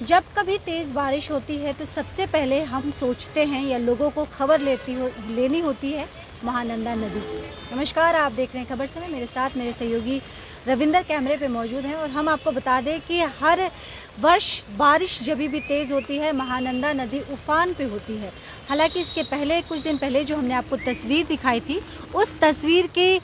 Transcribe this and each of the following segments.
जब कभी तेज़ बारिश होती है तो सबसे पहले हम सोचते हैं या लोगों को खबर लेनी होती है महानंदा नदी की। नमस्कार, आप देख रहे हैं खबर समय। मेरे साथ मेरे सहयोगी रविंदर कैमरे पे मौजूद हैं और हम आपको बता दें कि हर वर्ष बारिश जब भी तेज़ होती है महानंदा नदी उफान पे होती है। हालांकि इसके पहले कुछ दिन पहले जो हमने आपको तस्वीर दिखाई थी उस तस्वीर के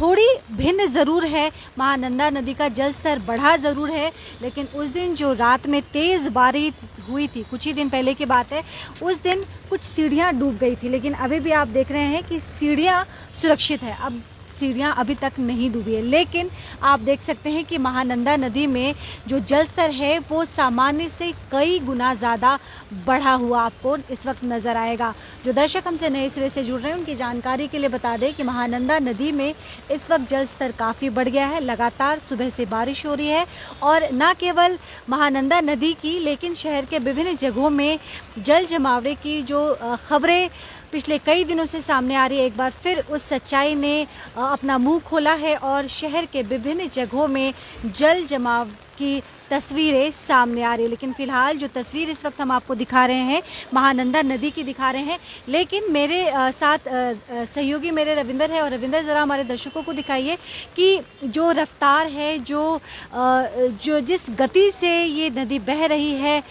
थोड़ी भिन्न ज़रूर है। महानंदा नदी का जल स्तर बढ़ा ज़रूर है, लेकिन उस दिन जो रात में तेज़ बारिश हुई थी, कुछ ही दिन पहले की बात है, उस दिन कुछ सीढ़ियाँ डूब गई थी। लेकिन अभी भी आप देख रहे हैं कि सीढ़ियाँ सुरक्षित है, अब सीढ़ियाँ अभी तक नहीं डूबी है। लेकिन आप देख सकते हैं कि महानंदा नदी में जो जल स्तर है वो सामान्य से कई गुना ज़्यादा बढ़ा हुआ आपको इस वक्त नज़र आएगा। जो दर्शक हमसे नए सिरे से जुड़ रहे हैं उनकी जानकारी के लिए बता दें कि महानंदा नदी में इस वक्त जल स्तर काफ़ी बढ़ गया है। लगातार सुबह से बारिश हो रही है और न केवल महानंदा नदी की, लेकिन शहर के विभिन्न जगहों में जल जमावड़े की जो खबरें पिछले कई दिनों से सामने आ रही है, एक बार फिर उस सच्चाई ने अपना मुंह खोला है और शहर के विभिन्न जगहों में जल जमाव की तस्वीरें सामने आ रही है। लेकिन फ़िलहाल जो तस्वीर इस वक्त हम आपको दिखा रहे हैं महानंदा नदी की दिखा रहे हैं। लेकिन मेरे साथ सहयोगी मेरे रविंदर है, और रविंदर ज़रा हमारे दर्शकों को दिखाइए कि जो रफ्तार है, जो जिस गति से ये नदी बह रही है,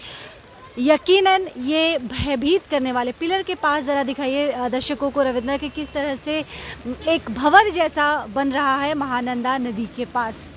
यकीनन ये भयभीत करने वाले। पिलर के पास ज़रा दिखाइए दर्शकों को रविंद्र के किस तरह से एक भंवर जैसा बन रहा है महानंदा नदी के पास।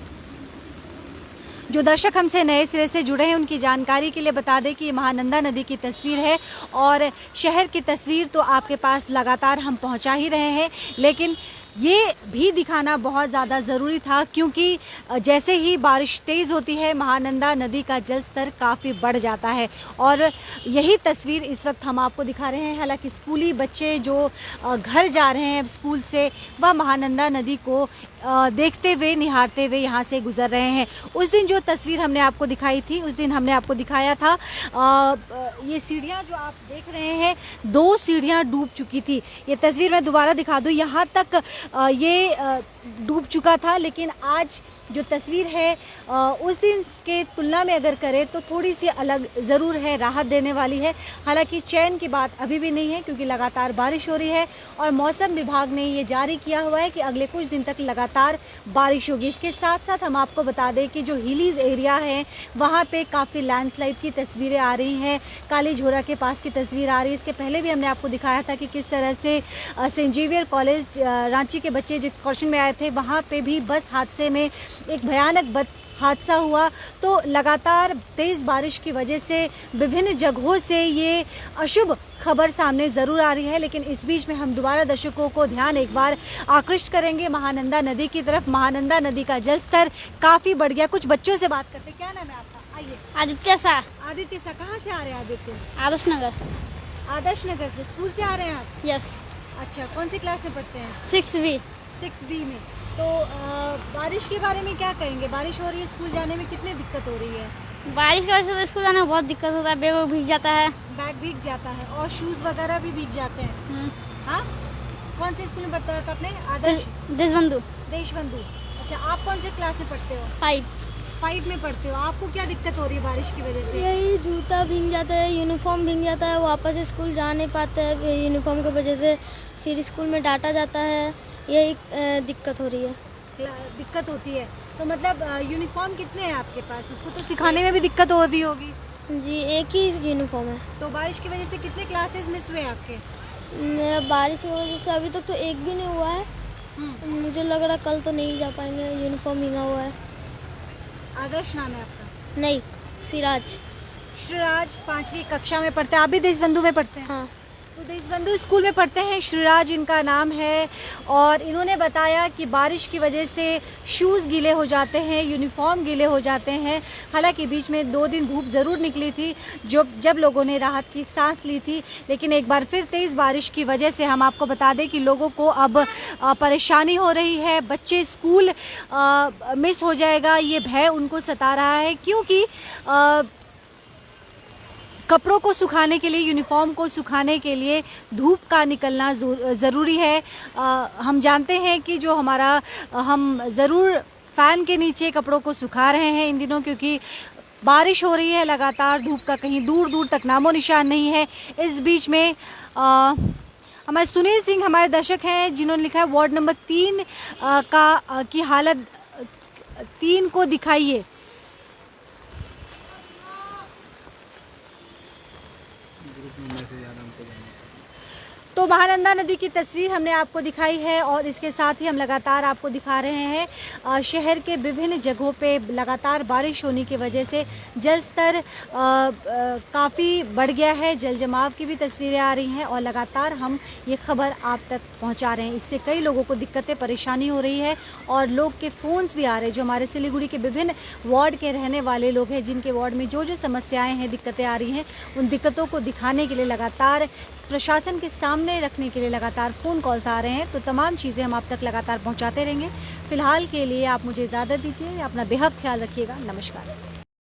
जो दर्शक हमसे नए सिरे से जुड़े हैं उनकी जानकारी के लिए बता दें कि ये महानंदा नदी की तस्वीर है और शहर की तस्वीर तो आपके पास लगातार हम पहुंचा ही रहे हैं, लेकिन ये भी दिखाना बहुत ज़्यादा ज़रूरी था, क्योंकि जैसे ही बारिश तेज़ होती है महानंदा नदी का जल स्तर काफ़ी बढ़ जाता है। और यही तस्वीर इस वक्त हम आपको दिखा रहे हैं। हालांकि स्कूली बच्चे जो घर जा रहे हैं स्कूल से, वह महानंदा नदी को देखते हुए निहारते हुए यहाँ से गुज़र रहे हैं। उस दिन जो तस्वीर हमने आपको दिखाई थी, उस दिन हमने आपको दिखाया था ये सीढ़ियाँ जो आप देख रहे हैं, 2 सीढ़ियाँ डूब चुकी थी। ये तस्वीर मैं दोबारा दिखा दूँ, यहाँ तक ये डूब चुका था। लेकिन आज जो तस्वीर है उस दिन के तुलना में अगर करें तो थोड़ी सी अलग ज़रूर है, राहत देने वाली है। हालांकि चैन की बात अभी भी नहीं है, क्योंकि लगातार बारिश हो रही है और मौसम विभाग ने ये जारी किया हुआ है कि अगले कुछ दिन तक लगातार बारिश होगी। इसके साथ साथ हम आपको बता दें कि जो हिलीज एरिया है वहाँ पे काफ़ी लैंडस्लाइड की तस्वीरें आ रही हैं। काली झोरा के पास की तस्वीर आ रही है। इसके पहले भी हमने आपको दिखाया था कि किस तरह से सेंट जेवियर कॉलेज रांची के बच्चे जो एक्सकर्शन में आए थे, वहाँ पे भी बस हादसे में एक भयानक बस हादसा हुआ। तो लगातार तेज़ बारिश की वजह से विभिन्न जगहों से ये अशुभ खबर सामने ज़रूर आ रही है। लेकिन इस बीच में हम दोबारा दर्शकों को ध्यान एक बार आकृष्ट करेंगे महानंदा नदी की तरफ। महानंदा नदी का जल स्तर काफ़ी बढ़ गया। कुछ बच्चों से बात करते हैं। क्या नाम है आपका? आइए। आदित्य सा। आदित्य सा, कहाँ से आ रहे हैं आदित्य? आदर्श नगर। आदर्श नगर से स्कूल से आ रहे हैं आप? यस। अच्छा, कौन सी क्लास में पढ़ते हैं? 6B। 6B में। तो बारिश के बारे में क्या कहेंगे? बारिश हो रही है, स्कूल जाने में कितनी दिक्कत हो रही है? बारिश की वजह से तो स्कूल जाने में बहुत दिक्कत होता है, बैग भीग जाता है। बैग भीग जाता है और शूज़ वगैरह भी भीग जाते हैं। हाँ, कौन से स्कूल में पढ़ता था आपने? आदर्श देशबंधु। देशबंधु। अच्छा, आप कौन से क्लास में पढ़ते हो? 5 में पढ़ते हो। आपको क्या दिक्कत हो रही है बारिश की वजह से? यही जूता भीग जाता है, यूनिफॉर्म भीग जाता है, वापस स्कूल जा नहीं पाते हैं यूनिफॉर्म की वजह से, फिर स्कूल में डांटा जाता है, यही दिक्कत हो रही है। दिक्कत होती है तो मतलब यूनिफॉर्म कितने हैं आपके पास? उसको तो सिखाने में भी दिक्कत होती होगी। जी, एक ही यूनिफॉर्म है। तो बारिश की वजह से कितने क्लासेस मिस हुए आपके? मेरा बारिश की वजह से अभी तक तो एक भी नहीं हुआ है। मुझे लग रहा कल तो नहीं जा पाएंगे, यूनिफॉर्म भीगा हुआ है। आदर्श नाम है आपका? नहीं, सिराज। श्रीराज 5वीं कक्षा में पढ़ते हैं। आप भी देशबंधु में पढ़ते हैं? हाँ। तो देशबंधु स्कूल में पढ़ते हैं। श्रीराज इनका नाम है और इन्होंने बताया कि बारिश की वजह से शूज़ गीले हो जाते हैं, यूनिफॉर्म गीले हो जाते हैं। हालांकि बीच में 2 दिन धूप ज़रूर निकली थी जब लोगों ने राहत की सांस ली थी, लेकिन एक बार फिर तेज़ बारिश की वजह से हम आपको बता दें कि लोगों को अब परेशानी हो रही है। बच्चे स्कूल मिस हो जाएगा ये भय उनको सता रहा है, क्योंकि कपड़ों को सुखाने के लिए, यूनिफॉर्म को सुखाने के लिए धूप का निकलना ज़रूरी है। हम जानते हैं कि जो हमारा हम ज़रूर फ़ैन के नीचे कपड़ों को सुखा रहे हैं इन दिनों, क्योंकि बारिश हो रही है लगातार, धूप का कहीं दूर दूर तक नामो निशान नहीं है। इस बीच में हमारे सुनील सिंह हमारे दर्शक हैं जिन्होंने लिखा है वार्ड नंबर 3 की हालत 3 को दिखाइए। तो महानंदा नदी की तस्वीर हमने आपको दिखाई है और इसके साथ ही हम लगातार आपको दिखा रहे हैं शहर के विभिन्न जगहों पे लगातार बारिश होने की वजह से जल स्तर काफ़ी बढ़ गया है। जल जमाव की भी तस्वीरें आ रही हैं और लगातार हम ये खबर आप तक पहुंचा रहे हैं। इससे कई लोगों को दिक्कतें परेशानी हो रही है और लोग के फ़ोन्स भी आ रहे हैं जो हमारे सिलीगुड़ी के विभिन्न वार्ड के रहने वाले लोग हैं, जिनके वार्ड में जो समस्याएँ हैं, दिक्कतें आ रही हैं, उन दिक्कतों को दिखाने के लिए लगातार प्रशासन के सामने रखने के लिए लगातार फ़ोन कॉल्स आ रहे हैं। तो तमाम चीज़ें हम आप तक लगातार पहुंचाते रहेंगे। फ़िलहाल के लिए आप मुझे इजाज़त दीजिए, अपना बेहद ख्याल रखिएगा। नमस्कार।